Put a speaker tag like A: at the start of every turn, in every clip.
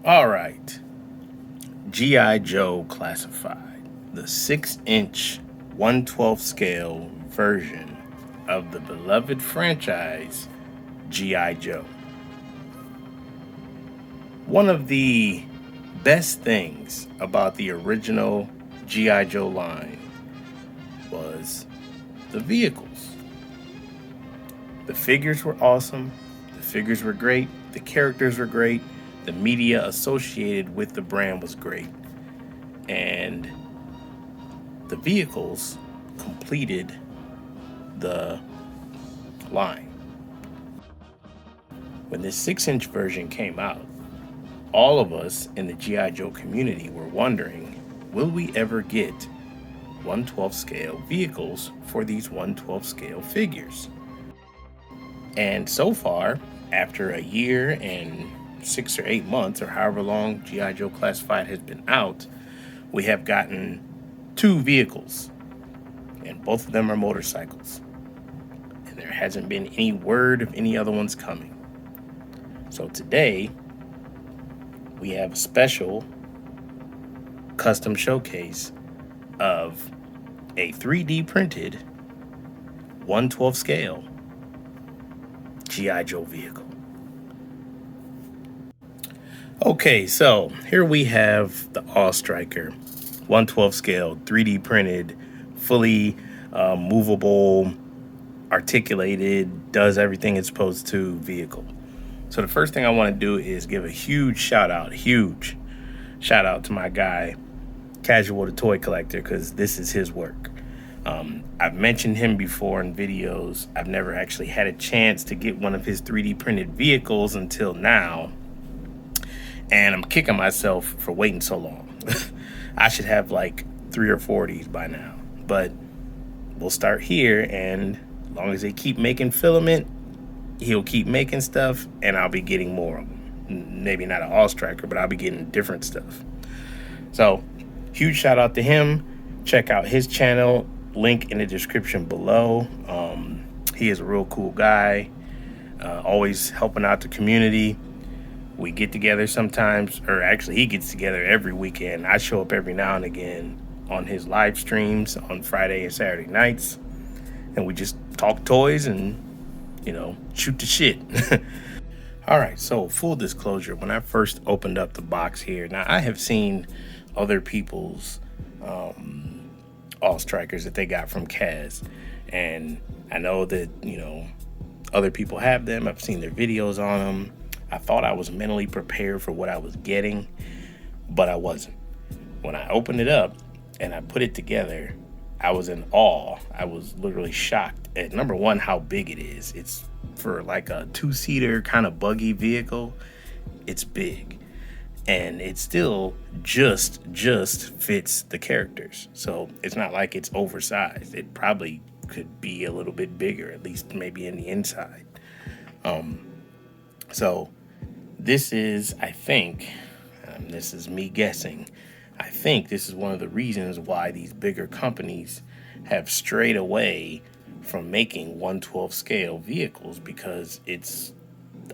A: All right. G.I. Joe Classified, the 6-inch 1/12 scale version of the beloved franchise G.I. Joe. One of the best things about the original G.I. Joe line was the vehicles. The figures were awesome, the figures were great, the characters were great, the media associated with the brand was great, and the vehicles completed the line. When this 6-inch version came out, all of us in the G.I. Joe community were wondering, will we ever get 1/12 scale vehicles for these 1/12 scale figures? And so far, after a year and 6 or 8 months, or however long G.I. Joe Classified has been out, we have gotten 2 vehicles, and both of them are motorcycles. And there hasn't been any word of any other ones coming. So today, we have a special custom showcase of a 3D printed 1/12 scale G.I. Joe vehicle. Okay, so here we have the All Striker 1/12 scale 3D printed, fully movable, articulated, does everything it's supposed to vehicle. So the first thing I want to do is give a huge shout out to my guy, Kasual Toy Collector, because this is his work. I've mentioned him before in videos. I've never actually had a chance to get one of his 3D printed vehicles until now. And I'm kicking myself for waiting so long. I should have like 3 or 4 of these by now. But we'll start here, and as long as they keep making filament, he'll keep making stuff, and I'll be getting more of them. Maybe not an All Striker, but I'll be getting different stuff. So, huge shout out to him. Check out his channel, link in the description below. He is a real cool guy, always helping out the community. We get together sometimes, or actually he gets together every weekend. I show up every now and again on his live streams on Friday and Saturday nights, and we just talk toys and, shoot the shit. All right, so full disclosure, when I first opened up the box here, now I have seen other people's All Strikers that they got from Kaz, and I know that, other people have them. I've seen their videos on them. I thought I was mentally prepared for what I was getting, but I wasn't. When I opened it up and I put it together, I was in awe. I was literally shocked at, number one, how big it is. It's for like a 2-seater kind of buggy vehicle. It's big, and it still just fits the characters. So it's not like it's oversized. It probably could be a little bit bigger, at least maybe in the inside. So this is, I think, this is me guessing, I think this is one of the reasons why these bigger companies have strayed away from making 1/12 scale vehicles, because it's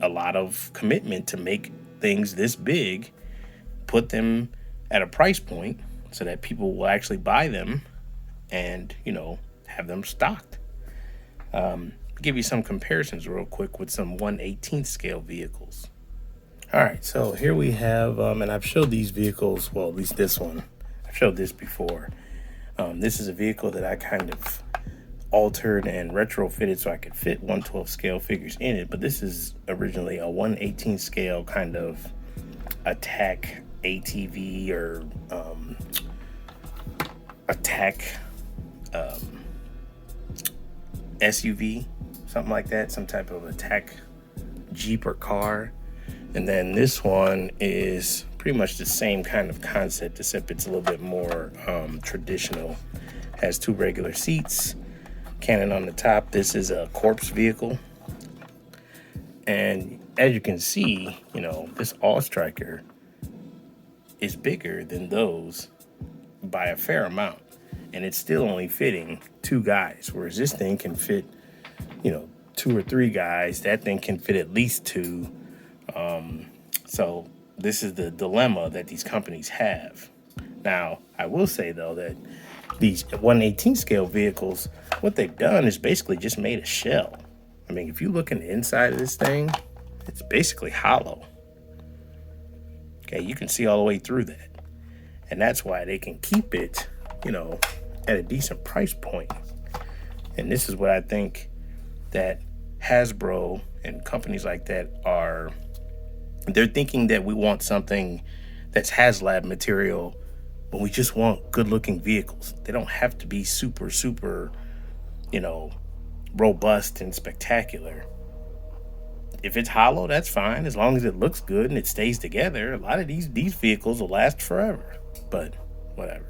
A: a lot of commitment to make things this big, put them at a price point so that people will actually buy them and, have them stocked. Give you some comparisons real quick with some 1/18 scale vehicles. All right, so here we have, and I've showed these vehicles, well, at least this one, I've showed this before. This is a vehicle that I kind of altered and retrofitted so I could fit 1/12 scale figures in it, but this is originally a 1/18 scale kind of attack ATV or attack SUV, something like that, some type of attack Jeep or car. And then this one is pretty much the same kind of concept, except it's a little bit more traditional. Has 2 regular seats, cannon on the top. This is a corpse vehicle. And as you can see, this All Striker is bigger than those by a fair amount. And it's still only fitting 2 guys, whereas this thing can fit, 2 or 3 guys. That thing can fit at least 2. So this is the dilemma that these companies have. Now, I will say though that these 1/18 scale vehicles, what they've done is basically just made a shell. I mean, if you look in the inside of this thing, it's basically hollow. Okay, you can see all the way through that. And that's why they can keep it, at a decent price point. And this is what I think that Hasbro and companies like that they're thinking that we want something that's HasLab material, but we just want good looking vehicles. They don't have to be super, robust and spectacular. If it's hollow, that's fine, as long as it looks good and it stays together. A lot of these vehicles will last forever, but whatever.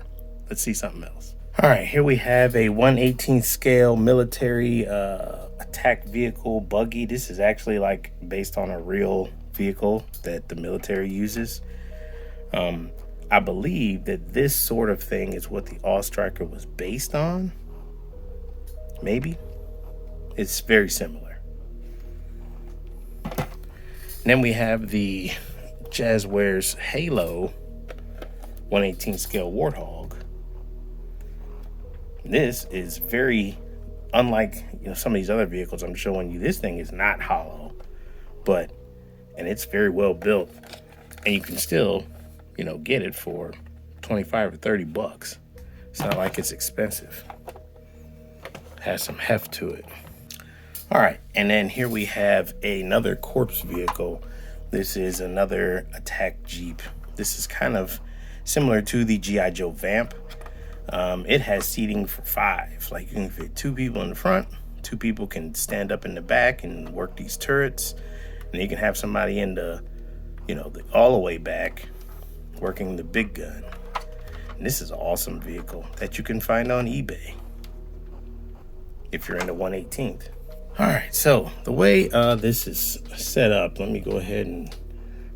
A: Let's see something else. All right, here we have a 1/18 scale military attack vehicle buggy. This is actually like based on a real vehicle that the military uses. I believe that this sort of thing is what the All-Striker was based on. Maybe. It's very similar. And then we have the Jazzwares Halo 1/18 scale Warthog. This is very unlike some of these other vehicles I'm showing you. This thing is not hollow, and it's very well built, and you can still get it for 25 or 30 bucks. It's not like it's expensive. Has some heft to it. All right, and then here we have another corpse vehicle. This is another attack Jeep. This is kind of similar to the G.I. Joe Vamp. It has seating for 5. Like, you can fit 2 people in the front, 2 people can stand up in the back and work these turrets, and you can have somebody in the all the way back working the big gun. And this is an awesome vehicle that you can find on eBay if you're into 1/18. All right, so the way this is set up, let me go ahead and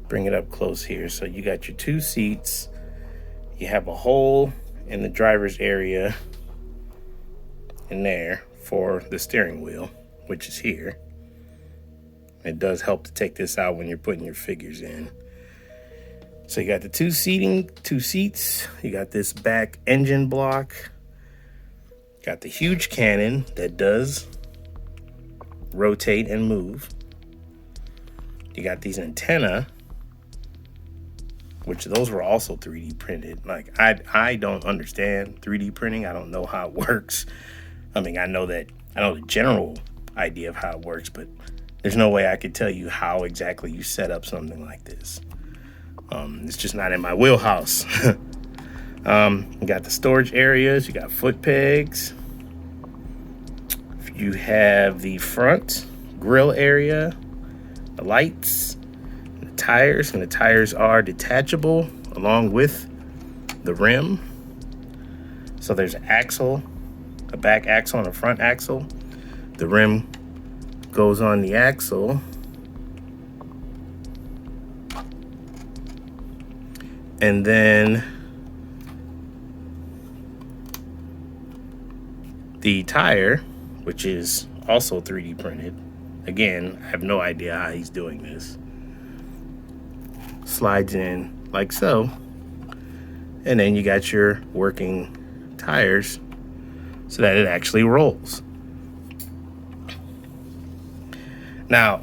A: bring it up close here. So you got your 2 seats, you have a hole in the driver's area in there for the steering wheel, which is here. It does help to take this out when you're putting your figures in. So you got the 2 seats, you got this back engine block, got the huge cannon that does rotate and move. You got these antenna, which those were also 3D printed. Like, I don't understand 3D printing. I don't know how it works. I mean, I know the general idea of how it works, but there's no way I could tell you how exactly you set up something like this. It's just not in my wheelhouse. You got the storage areas, you got foot pegs. You have the front grill area, the lights, the tires, and the tires are detachable along with the rim. So there's an axle, a back axle and a front axle. The rim goes on the axle. And then the tire, which is also 3D printed. Again, I have no idea how he's doing this. Slides in like so. And then you got your working tires so that it actually rolls. Now,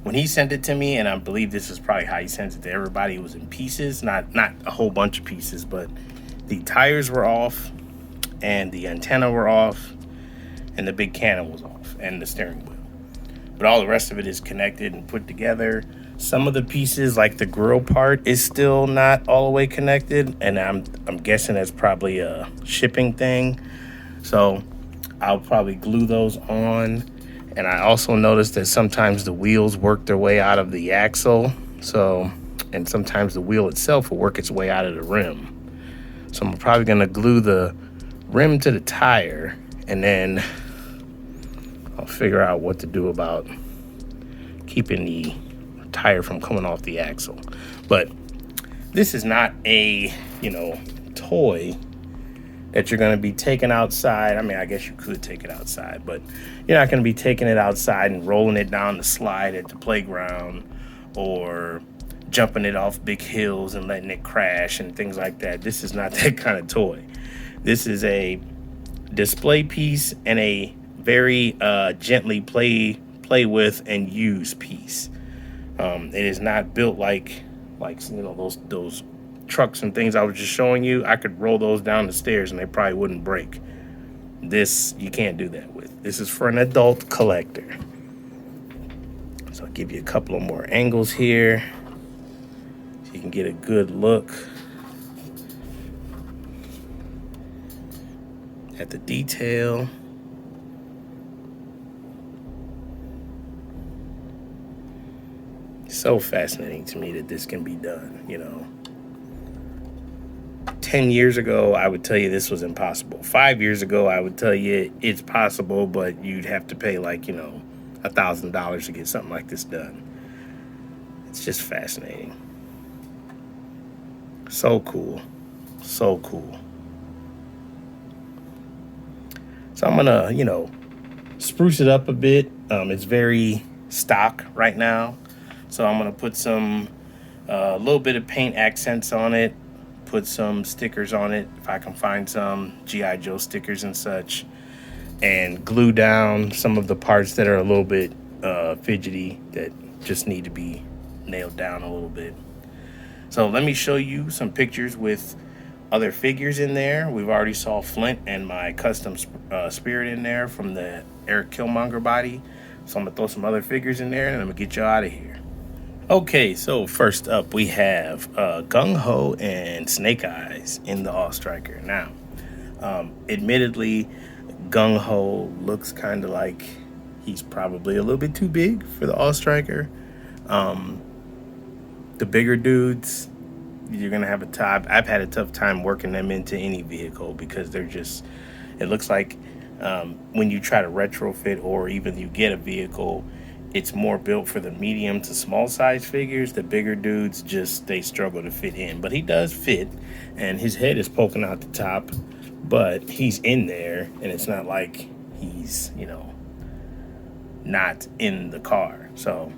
A: when he sent it to me, and I believe this is probably how he sends it to everybody, it was in pieces, not a whole bunch of pieces, but the tires were off, and the antenna were off, and the big cannon was off, and the steering wheel. But all the rest of it is connected and put together. Some of the pieces, like the grill part, is still not all the way connected, and I'm guessing that's probably a shipping thing. So I'll probably glue those on. And I also noticed that sometimes the wheels work their way out of the axle. And sometimes the wheel itself will work its way out of the rim. So I'm probably gonna glue the rim to the tire, and then I'll figure out what to do about keeping the tire from coming off the axle. But this is not a, toy that you're going to be taking outside. I mean, I guess you could take it outside, but you're not going to be taking it outside and rolling it down the slide at the playground, or jumping it off big hills and letting it crash and things like that. This is not that kind of toy. This is a display piece and a very gently play with and use piece. It is not built like those trucks and things I was just showing you. I could roll those down the stairs and they probably wouldn't break. This you can't do that with. This is for an adult collector. So I'll give you a couple of more angles here so you can get a good look at the detail. So fascinating to me that this can be done, 10 years ago, I would tell you this was impossible. 5 years ago, I would tell you it's possible, but you'd have to pay $1,000 to get something like this done. It's just fascinating. So cool. So cool. So I'm gonna, spruce it up a bit. It's very stock right now. So I'm gonna put some, a little bit of paint accents on it, put some stickers on it, if I can find some G.I. Joe stickers and such, and glue down some of the parts that are a little bit fidgety that just need to be nailed down a little bit. So let me show you some pictures with other figures in there. We've already saw Flint and my custom spirit in there from the Eric Killmonger body. So I'm gonna throw some other figures in there and I'm gonna get you out of here. Okay, so first up we have Gung Ho and Snake Eyes in the All Striker. Now, admittedly, Gung Ho looks kind of like he's probably a little bit too big for the All Striker. The bigger dudes, you're gonna have I've had a tough time working them into any vehicle because they're just, it looks like when you try to retrofit or even you get a vehicle, it's more built for the medium to small size figures. The bigger dudes they struggle to fit in, but he does fit, and his head is poking out the top, but he's in there, and it's not like he's, not in the car. So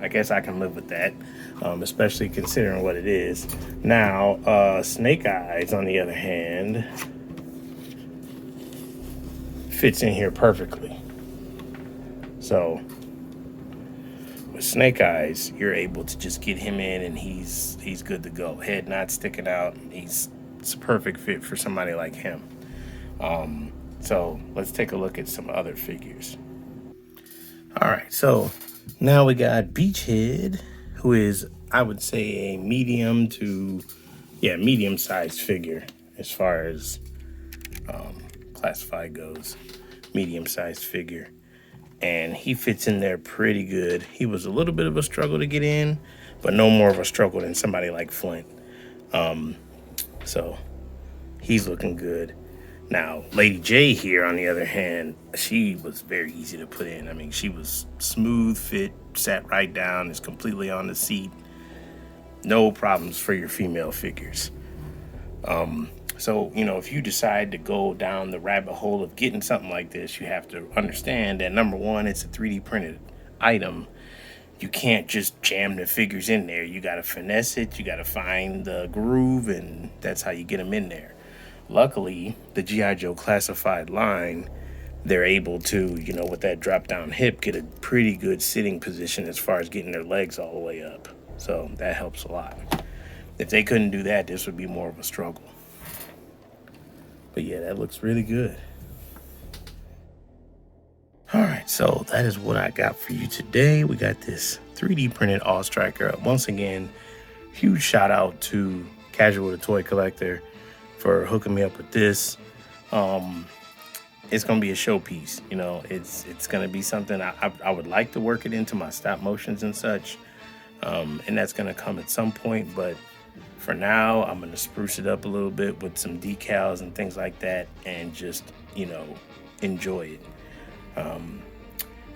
A: I guess I can live with that, especially considering what it is. Now, Snake Eyes, on the other hand, fits in here perfectly. So with Snake Eyes, you're able to just get him in and he's good to go. Head not sticking out. It's a perfect fit for somebody like him. So let's take a look at some other figures. All right, so now we got Beachhead, who is, I would say, a medium-sized figure as far as classified goes. Medium-sized figure. And he fits in there pretty good. He was a little bit of a struggle to get in, but no more of a struggle than somebody like Flint. So he's looking good. Now, Lady J here, on the other hand, she was very easy to put in. I mean, she was smooth fit, sat right down, is completely on the seat. No problems for your female figures. So, if you decide to go down the rabbit hole of getting something like this, you have to understand that, number one, it's a 3D printed item. You can't just jam the figures in there. You got to finesse it. You got to find the groove, and that's how you get them in there. Luckily, the G.I. Joe classified line, they're able to, with that drop-down hip, get a pretty good sitting position as far as getting their legs all the way up. So that helps a lot. If they couldn't do that, this would be more of a struggle. But yeah, that looks really good. All right, so that is what I got for you today. We got this 3D printed All Striker. Once again, huge shout out to Kasual Toy Collector for hooking me up with this. It's gonna be a showpiece. It's gonna be something I would like to work it into my stop motions and such, and that's gonna come at some point. But for now, I'm gonna spruce it up a little bit with some decals and things like that, and just enjoy it.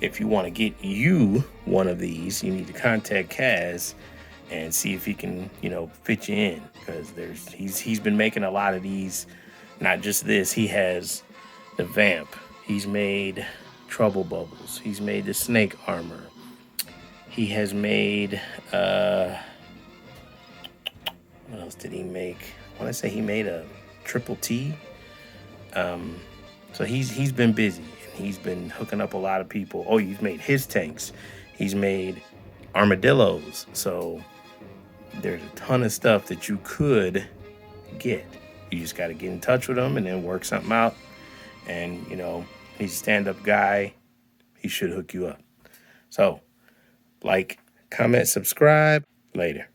A: If you want to get you one of these, you need to contact Kaz and see if he can, fit you in, because he's been making a lot of these. Not just this, he has the Vamp. He's made Trouble Bubbles. He's made the Snake Armor. He has made What else did he make? I want to say he made a triple T. So he's been busy, and he's been hooking up a lot of people. Oh, he's made his tanks. He's made armadillos. So there's a ton of stuff that you could get. You just got to get in touch with him and then work something out. And, you know, he's a stand-up guy. He should hook you up. So, like, comment, subscribe. Later.